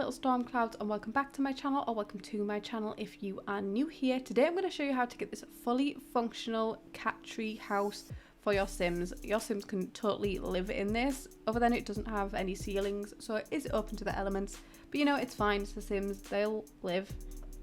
little storm clouds, and welcome back to my channel, or welcome to my channel if you are new here. Today I'm going to show you how to get this fully functional cat tree house for your Sims. Your Sims can totally live in this, other than it doesn't have any ceilings, so it is open to the elements, but you know, it's fine. It's the Sims, they'll live,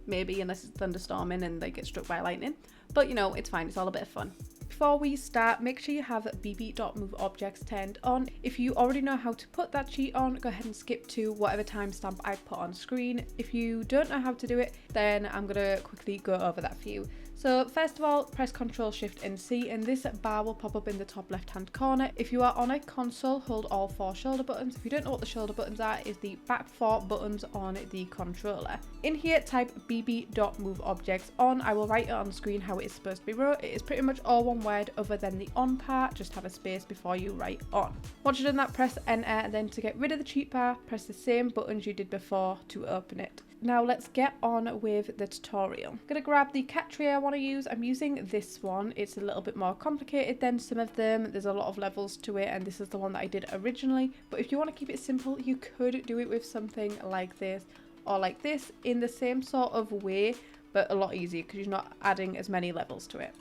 maybe, unless it's thunderstorming and they get struck by lightning, but you know, it's fine. It's all a bit of fun. Before we start, make sure you have bb.moveObjects turned on. If you already know how to put that cheat on, go ahead and skip to whatever timestamp I put on screen. If you don't know how to do it, then I'm going to quickly go over that for you. So first of all, press Ctrl Shift and C, and this bar will pop up in the top left hand corner. If you are on a console, hold all 4 shoulder buttons. If you don't know what the shoulder buttons are, is the back 4 buttons on the controller. In here, type bb.moveObjects on. I will write it on screen how it is supposed to be wrote. It is pretty much all one word other than the on part. Just have a space before you write on. Once you've done that, press enter, and then to get rid of the cheat bar, press the same buttons you did before to open it. Now let's get on with the tutorial. I'm going to grab the cat tree I want to use. I'm using this one. It's a little bit more complicated than some of them. There's a lot of levels to it, and this is the one that I did originally. But if you want to keep it simple, you could do it with something like this or like this in the same sort of way, but a lot easier because you're not adding as many levels to it.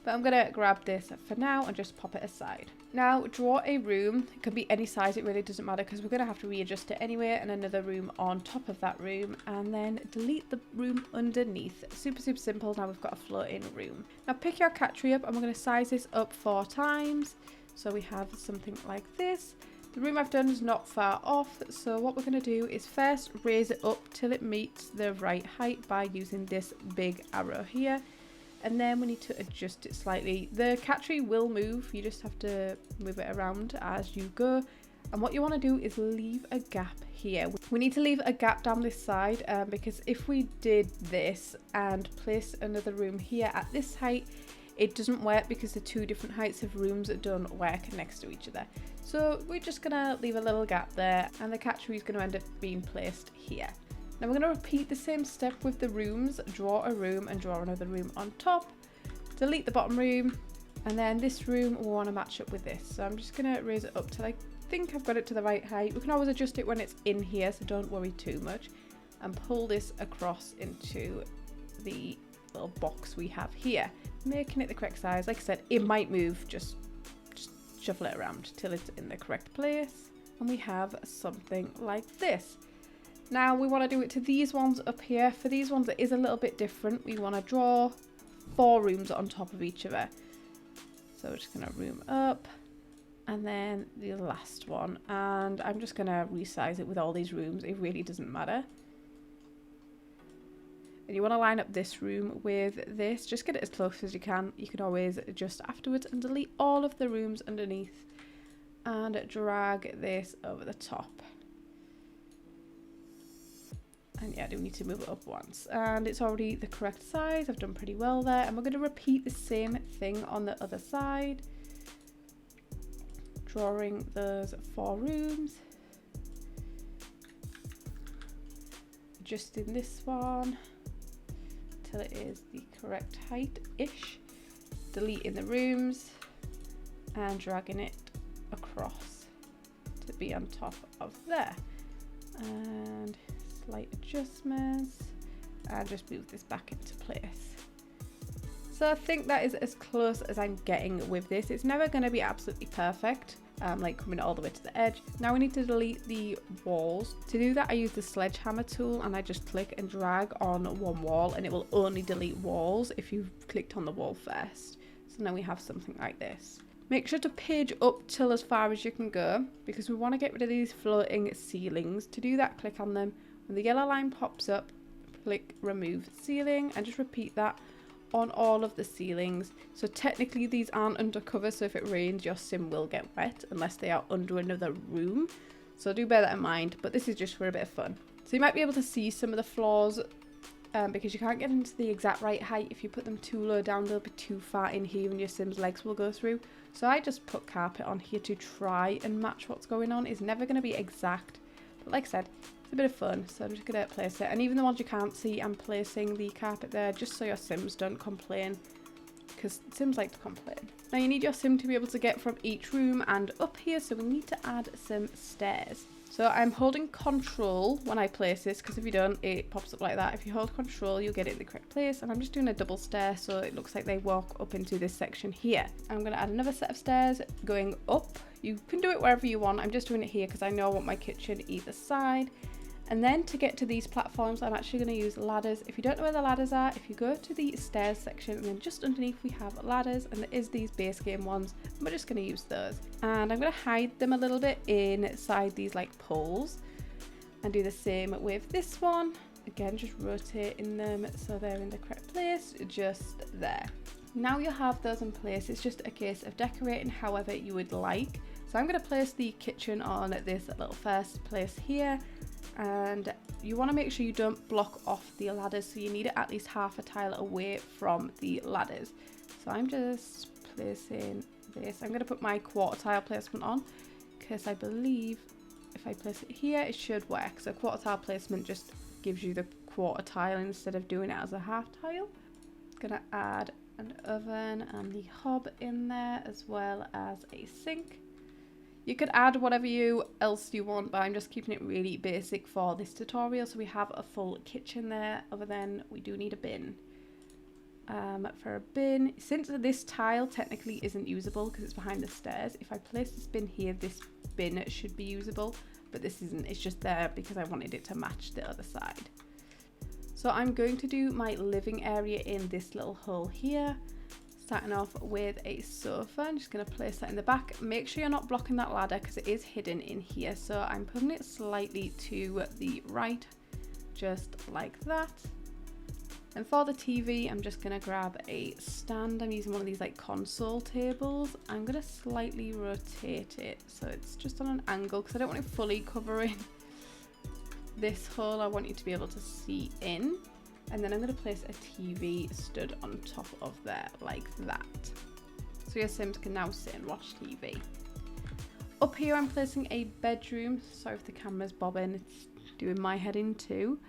But I'm going to grab this for now and just pop it aside. Now draw a room. It can be any size, it really doesn't matter because we're going to have to readjust it anyway, and another room on top of that room, and then delete the room underneath. Super simple. Now we've got a floating room. Now pick your cat tree up, and we're going to size this up 4 times. So we have something like this. The room I've done is not far off, so what we're going to do is first raise it up till it meets the right height by using this big arrow here. And then we need to adjust it slightly. The cat tree will move, you just have to move it around as you go. And what you want to do is leave a gap here. We need to leave a gap down this side because if we did this and place another room here at this height, it doesn't work because the 2 different heights of rooms don't work next to each other. So we're just going to leave a little gap there, and the cat tree is going to end up being placed here. Now we're going to repeat the same step with the rooms. Draw a room and draw another room on top. Delete the bottom room, and then this room we want to match up with this. So I'm just going to raise it up till I think I've got it to the right height. We can always adjust it when it's in here, so don't worry too much. And pull this across into the little box we have here, making it the correct size. Like I said, it might move, just shuffle it around till it's in the correct place. And we have something like this. Now we want to do it to these ones up here. For these ones it is a little bit different. We want to draw 4 rooms on top of each other. So we're just going to room up, and then the last one, and I'm just going to resize it with all these rooms. It really doesn't matter. And you want to line up this room with this. Just get it as close as you can. You can always adjust afterwards and delete all of the rooms underneath and drag this over the top. And yeah, I do need to move it up once, and it's already the correct size. I've done pretty well there, and we're going to repeat the same thing on the other side, drawing those 4 rooms, adjusting this one till it is the correct height-ish, deleting the rooms and dragging it across to be on top of there, and slight adjustments, and just move this back into place. So I think that is as close as I'm getting with this. It's never going to be absolutely perfect, like coming all the way to the edge. Now we need to delete the walls. To do that, I use the sledgehammer tool, and I just click and drag on one wall, and it will only delete walls if you've clicked on the wall first. So now we have something like this. Make sure to page up till as far as you can go, because we want to get rid of these floating ceilings. To do that, click on them. When the yellow line pops up, click remove ceiling, and just repeat that on all of the ceilings. So technically these aren't undercover, so if it rains your sim will get wet unless they are under another room. So do bear that in mind, but this is just for a bit of fun. So you might be able to see some of the floors because you can't get into the exact right height. If you put them too low down, they'll be too far in here and your sim's legs will go through. So I just put carpet on here to try and match what's going on. It's never going to be exact, but like I said, it's a bit of fun, so I'm just going to place it. And even the ones you can't see, I'm placing the carpet there just so your Sims don't complain, because Sims like to complain. Now you need your Sim to be able to get from each room and up here, so we need to add some stairs. So So I'm holding control when I place this, because if you don't, it pops up like that. If you hold control, you'll get it in the correct place. And I'm just doing a double stair, so it looks like they walk up into this section here. I'm going to add another set of stairs going up. You can do it wherever you want. I'm just doing it here because I know I want my kitchen either side. And then to get to these platforms, I'm actually going to use ladders. If you don't know where the ladders are, if you go to the stairs section, and then just underneath we have ladders, and there is these base game ones, and we're just going to use those. And I'm going to hide them a little bit inside these like poles, and do the same with this one. Again, just rotating them so they're in the correct place, just there. Now you have those in place, it's just a case of decorating however you would like. So I'm going to place the kitchen on this little first place here. And you want to make sure you don't block off the ladders, so you need it at least half a tile away from the ladders. So I'm just placing this. I'm going to put my quarter tile placement on, because I believe if I place it here it should work. So quarter tile placement just gives you the quarter tile instead of doing it as a half tile. I'm going to add an oven and the hob in there, as well as a sink. You could add whatever else you want, but I'm just keeping it really basic for this tutorial. So we have a full kitchen there. Other than we do need a bin. For a bin, since this tile technically isn't usable because it's behind the stairs, if I place this bin here, this bin should be usable, but this isn't. It's just there because I wanted it to match the other side. So I'm going to do my living area in this little hole here. Starting off with a sofa. I'm just going to place that in the back. Make sure you're not blocking that ladder because it is hidden in here. So I'm putting it slightly to the right, just like that. And for the TV, I'm just going to grab a stand. I'm using one of these like console tables. I'm going to slightly rotate it so it's just on an angle because I don't want it fully covering this hole. I want you to be able to see in. And then I'm going to place a TV stud on top of there like that. So your Sims can now sit and watch TV. Up here I'm placing a bedroom. Sorry if the camera's bobbing, it's doing my head in too.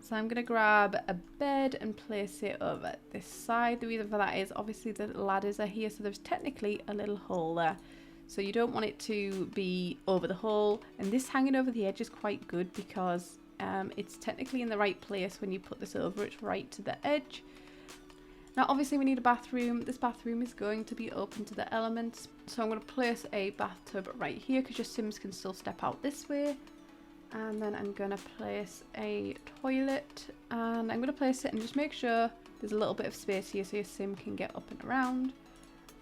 So I'm going to grab a bed and place it over this side. The reason for that is obviously the ladders are here, so there's technically a little hole there. So you don't want it to be over the hole. And this hanging over the edge is quite good because it's technically in the right place when you put this over. It's right to the edge. Now obviously we need a bathroom. This bathroom is going to be open to the elements, so I'm going to place a bathtub right here because your Sims can still step out this way. And then I'm going to place a toilet, and I'm going to place it and just make sure there's a little bit of space here so your Sim can get up and around.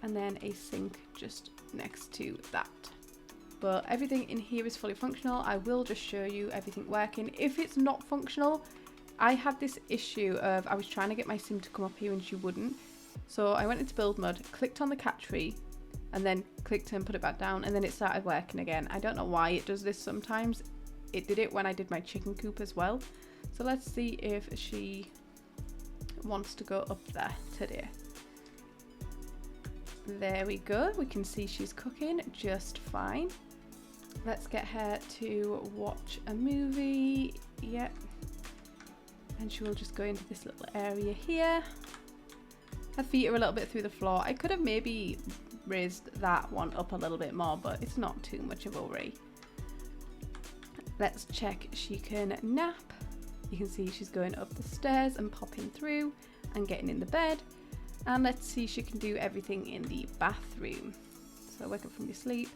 And then a sink just next to that. But everything in here is fully functional. I will just show you everything working. If it's not functional, I had this issue of I was trying to get my Sim to come up here and she wouldn't. So I went into build mode, clicked on the cat tree, and then clicked and put it back down, and then it started working again. I don't know why it does this sometimes. It did it when I did my chicken coop as well. So let's see if she wants to go up there today. There we go. We can see she's cooking just fine. Let's get her to watch a movie. Yep. And she will just go into this little area here. Her feet are a little bit through the floor. I could have maybe raised that one up a little bit more, but it's not too much of a worry. Let's check she can nap. You can see she's going up the stairs and popping through and getting in the bed. And let's see she can do everything in the bathroom. So wake up from your sleep.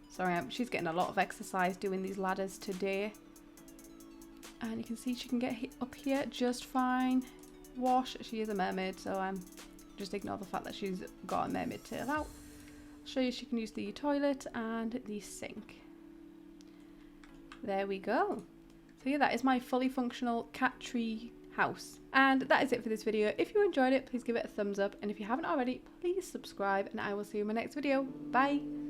Sorry, she's getting a lot of exercise doing these ladders today. And you can see she can get up here just fine. Wash, she is a mermaid, so just ignore the fact that she's got a mermaid tail out. I'll show you she can use the toilet and the sink. There we go. So yeah, that is my fully functional cat tree house. And that is it for this video. If you enjoyed it, please give it a thumbs up. And if you haven't already, please subscribe, and I will see you in my next video. Bye.